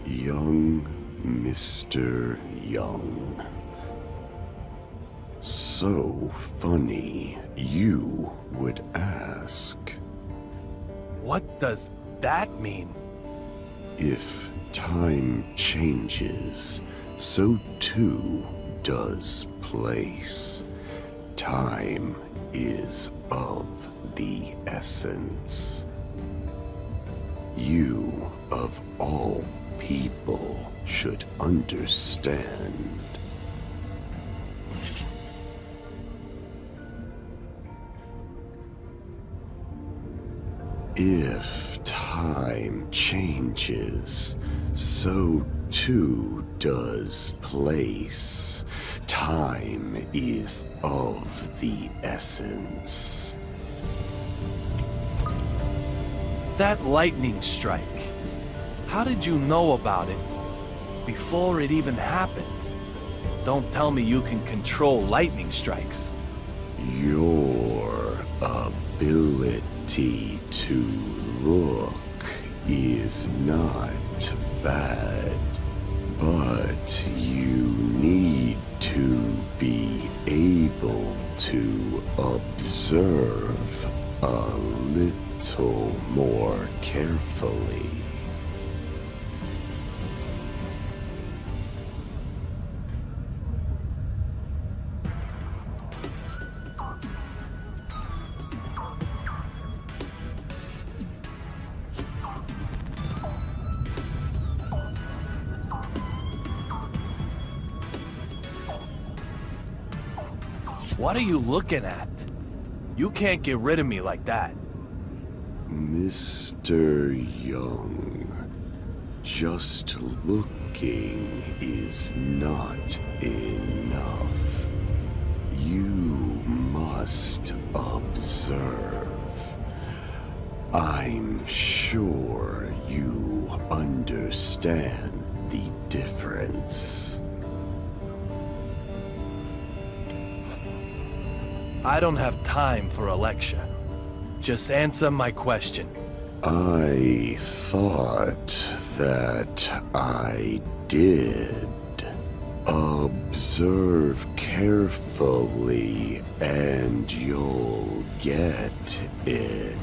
young Mr. Young. So funny you would ask. What does that mean? If time changes, so too does place. Time is of the essence. You, of all people, should understand. If time changes, so too does place. Time is of the essence. That lightning strike. How did you know about it before it even happened? Don't tell me you can control lightning strikes. Your ability to look is not bad, but you need to be able to observe a little more carefully. What are you looking at? You can't get rid of me like that. Mr. Young, just looking is not enough. You must observe. I'm sure you understand the difference. I don't have time for a lecture. Just answer my question. I thought that I did. Observe carefully and you'll get it.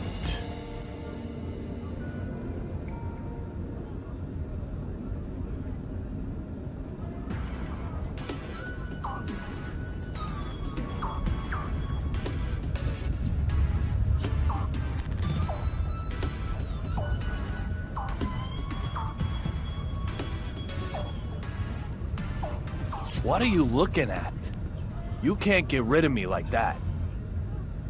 What are you looking at? You can't get rid of me like that.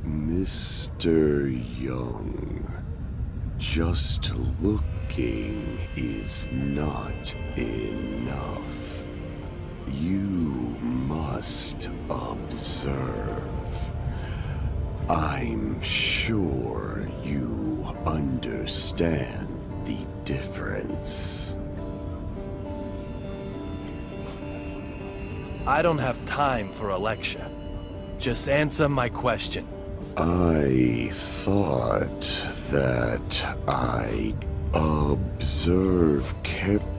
Mr. Young, just looking is not enough. You must observe. I'm sure you understand the difference. I don't have time for a lecture. Just answer my question. I thought that I observe carefully.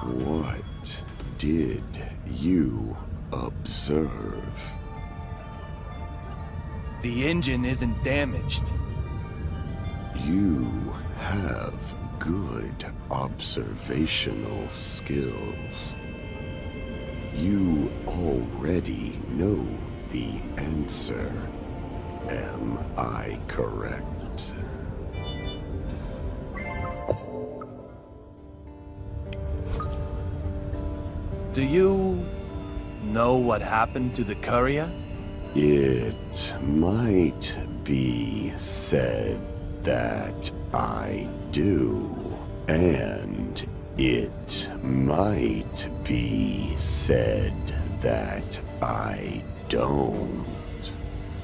What did you observe? The engine isn't damaged. You have good observational skills. You already know the answer. Am I correct? Do you know what happened to the courier? It might be said that I do, and It might be said that I don't.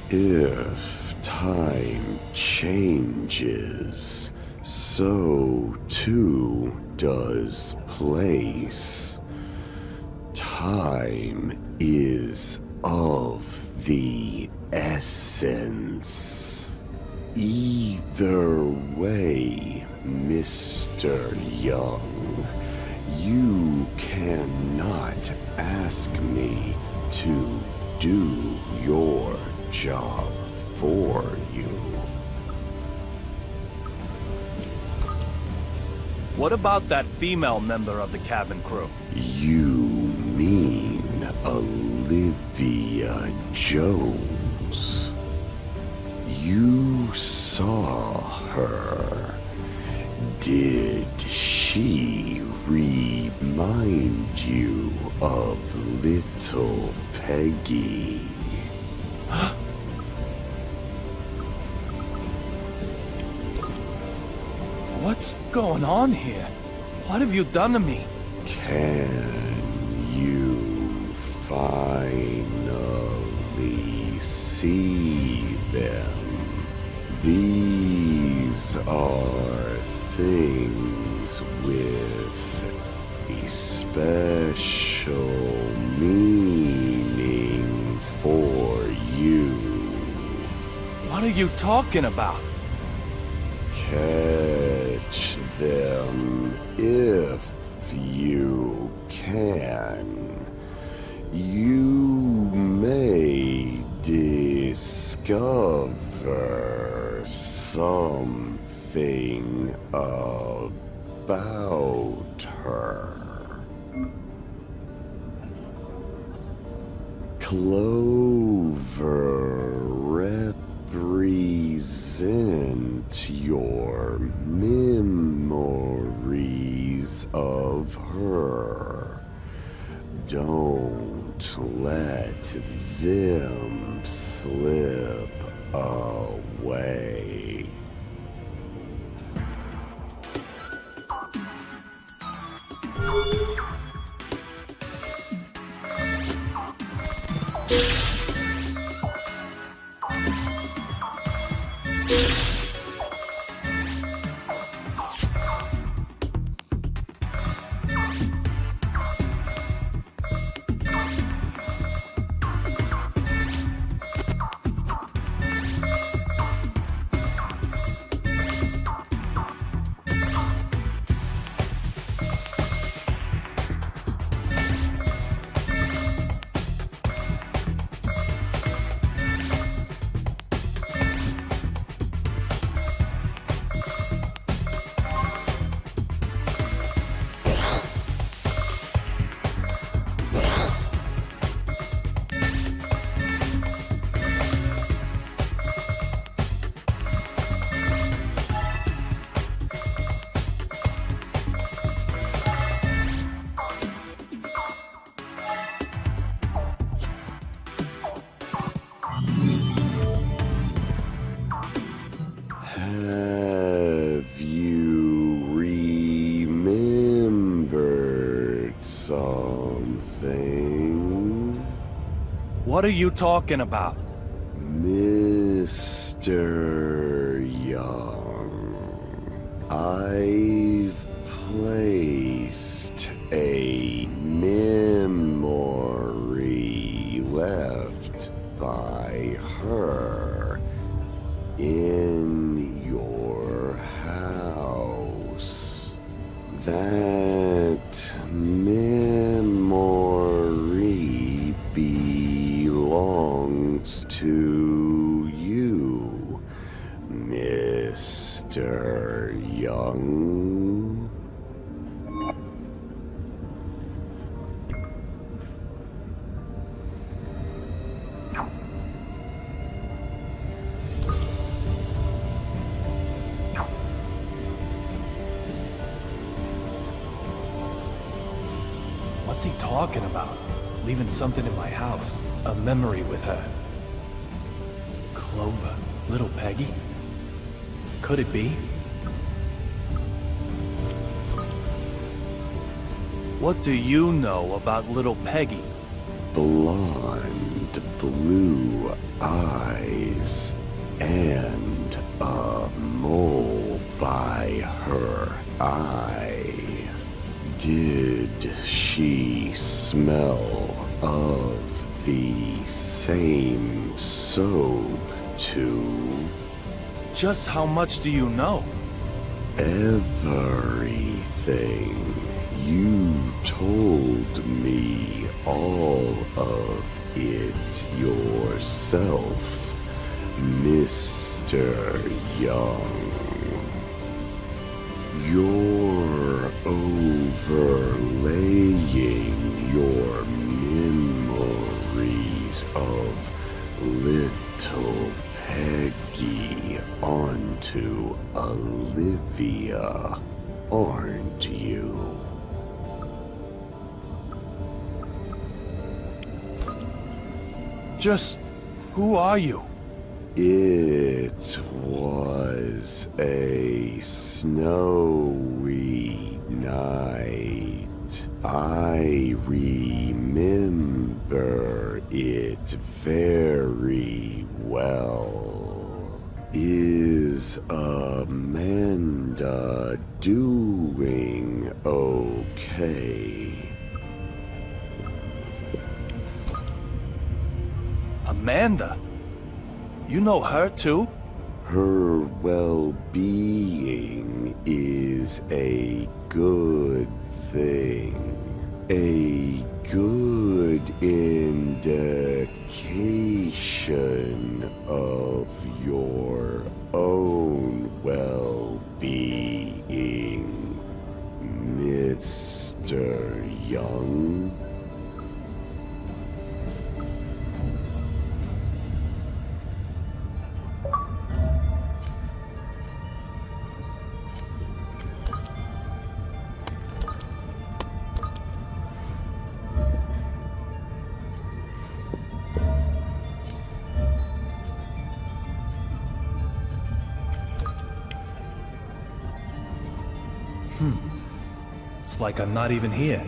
If time changes, so too does place. Time is of the essence. Either way, Mr. Young, you cannot ask me to do your job for you. What about that female member of the cabin crew? You mean Olivia Jones? You saw her. Did she remind you of little Peggy? What's going on here? What have you done to me? Can you finally see them? These are things with a special meaning for you. What are you talking about? Catch them if you can. You may discover something about her. Clover represent your memories of her. Don't let them slip away. Have you remembered something? What are you talking about? Mr. Young, I've placed a memory left by her in your house. That memory belongs to you, Mr. Young. What's he talking about? Leaving something in my house. A memory with her. Clover. Little Peggy? Could it be? What do you know about little Peggy? Blonde, blue eyes, and a mole by her eye. Did she smell of the same soap too? Just how much do you know? Everything. You told me all of it yourself, Mr. Young. You're overlaying your memories of little Peggy onto Olivia, aren't you? Just who are you? It was a snowy night. I remember it very well. Is Amanda doing okay? Amanda? You know her too? Her well-being is a good thing. A good indication of your own well-being, Mr. Young. It's like I'm not even here.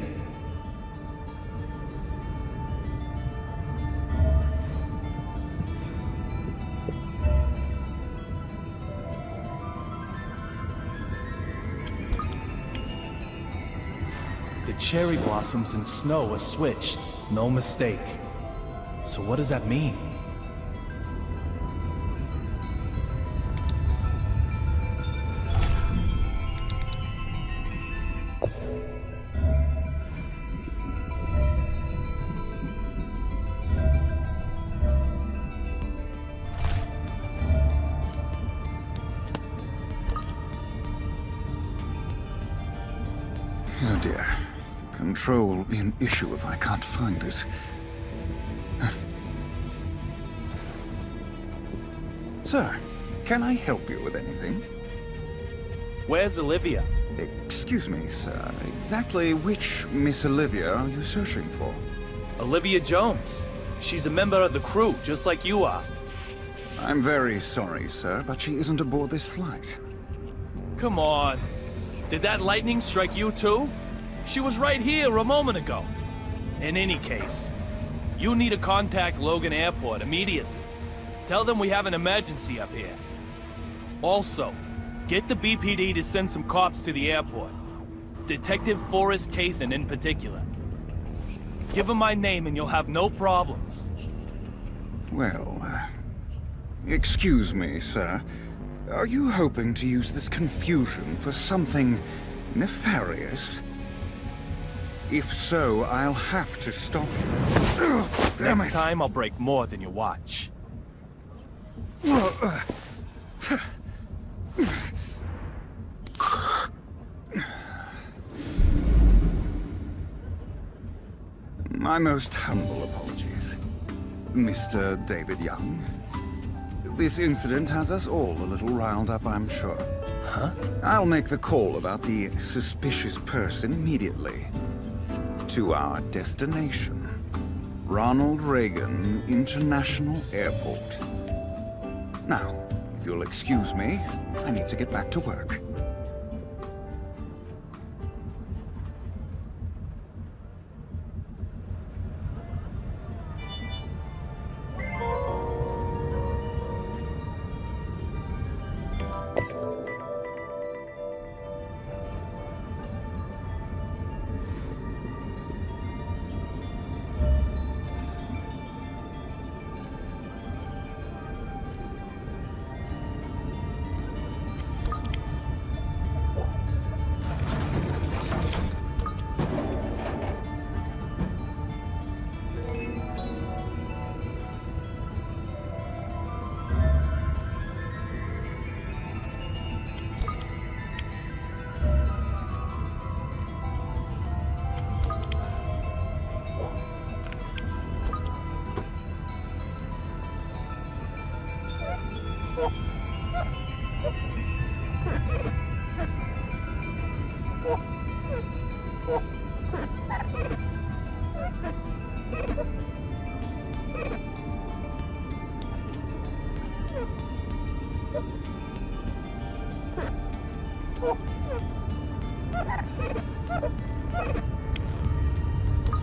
The cherry blossoms and snow are switched. No mistake. So what does that mean? Oh dear. Control will be an issue if I can't find it. Sir, can I help you with anything? Where's Olivia? Excuse me, sir. Exactly which Miss Olivia are you searching for? Olivia Jones. She's a member of the crew, just like you are. I'm very sorry, sir, but she isn't aboard this flight. Come on. Did that lightning strike you too? She was right here a moment ago. In any case, you need to contact Logan Airport immediately. Tell them we have an emergency up here. Also, get the BPD to send some cops to the airport. Detective Forrest Kazin in particular. Give him my name and you'll have no problems. Well, excuse me, sir. Are you hoping to use this confusion for something nefarious? If so, I'll have to stop you. Damn Next it. time, I'll break more than you watch. My most humble apologies, Mr. David Young. This incident has us all a little riled up, I'm sure. Huh? I'll make the call about the suspicious person immediately. To our destination, Ronald Reagan International Airport. Now, if you'll excuse me, I need to get back to work.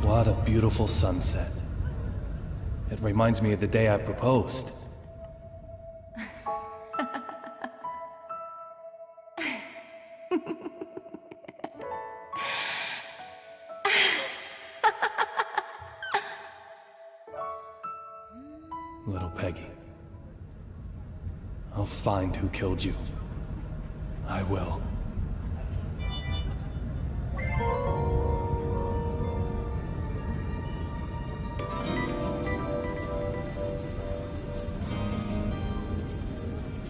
What a beautiful sunset. It reminds me of the day I proposed. Little Peggy. I'll find who killed you. I will.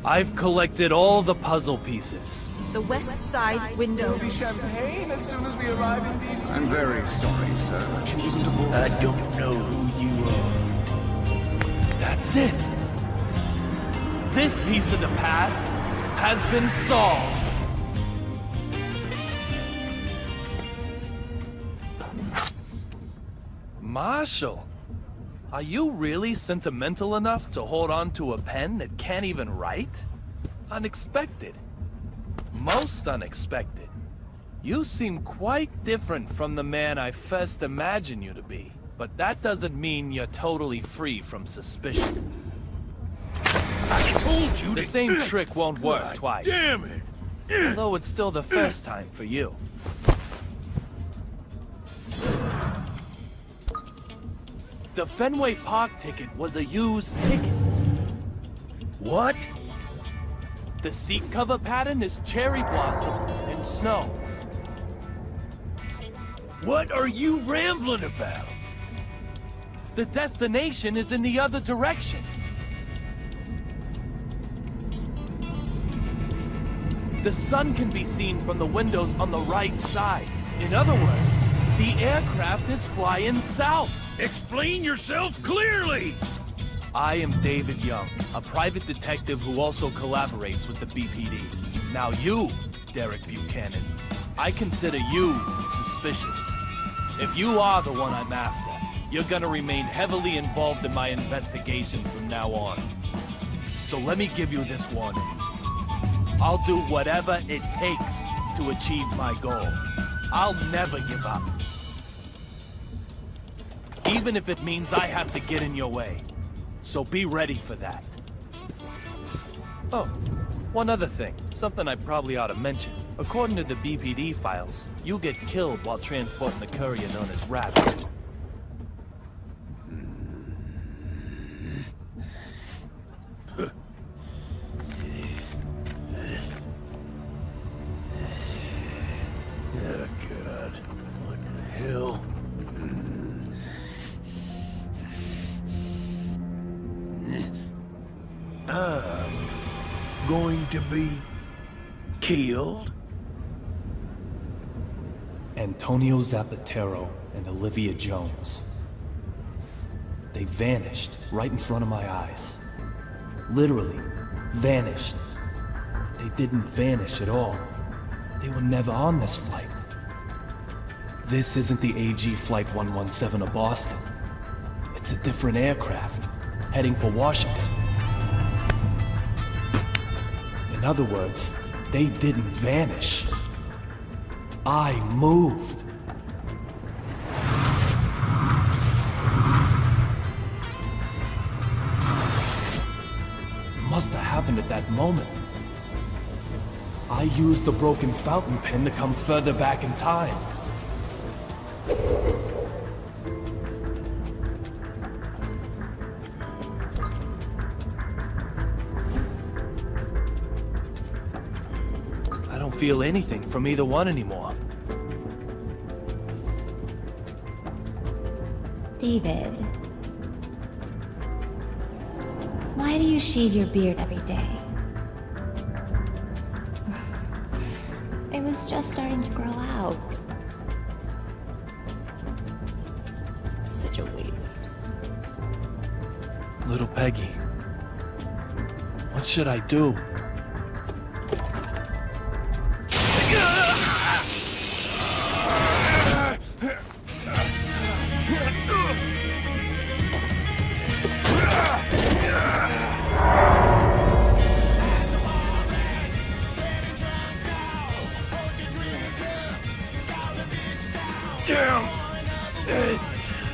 I've collected all the puzzle pieces. The west side window. Be champagne as soon as we arrive in DC. I'm very sorry, sir. She wasn't aboard. I don't know who you are. That's it. This piece of the past has been solved. Marshall, are you really sentimental enough to hold on to a pen that can't even write? Unexpected. Most unexpected. You seem quite different from the man I first imagined you to be. But that doesn't mean you're totally free from suspicion. I told you The to... same trick won't work God twice. Damn it! Although it's still the first time for you. The Fenway Park ticket was a used ticket. What? The seat cover pattern is cherry blossom and snow. What are you rambling about? The destination is in the other direction. The sun can be seen from the windows on the right side. In other words, the aircraft is flying south. Explain yourself clearly! I am David Young, a private detective who also collaborates with the BPD. Now you, Derek Buchanan, I consider you suspicious. If you are the one I'm after, you're gonna remain heavily involved in my investigation from now on. So let me give you this warning. I'll do whatever it takes to achieve my goal. I'll never give up. Even if it means I have to get in your way. So be ready for that. Oh, one other thing. Something I probably ought to mention. According to the BPD files, you get killed while transporting the courier known as Rabbit. Oh, God. What the hell? I'm going to be killed? Antonio Zapatero and Olivia Jones. They vanished right in front of my eyes. Literally, vanished. They didn't vanish at all. They were never on this flight. This isn't the AG Flight 117 of Boston. It's a different aircraft, heading for Washington. In other words, they didn't vanish. I moved. Must have happened at that moment. I used the broken fountain pen to come further back in time. I don't feel anything from either one anymore. David. Why do you shave your beard every day? It was just starting to grow out. Such a waste. Little Peggy, what should I do? Damn it!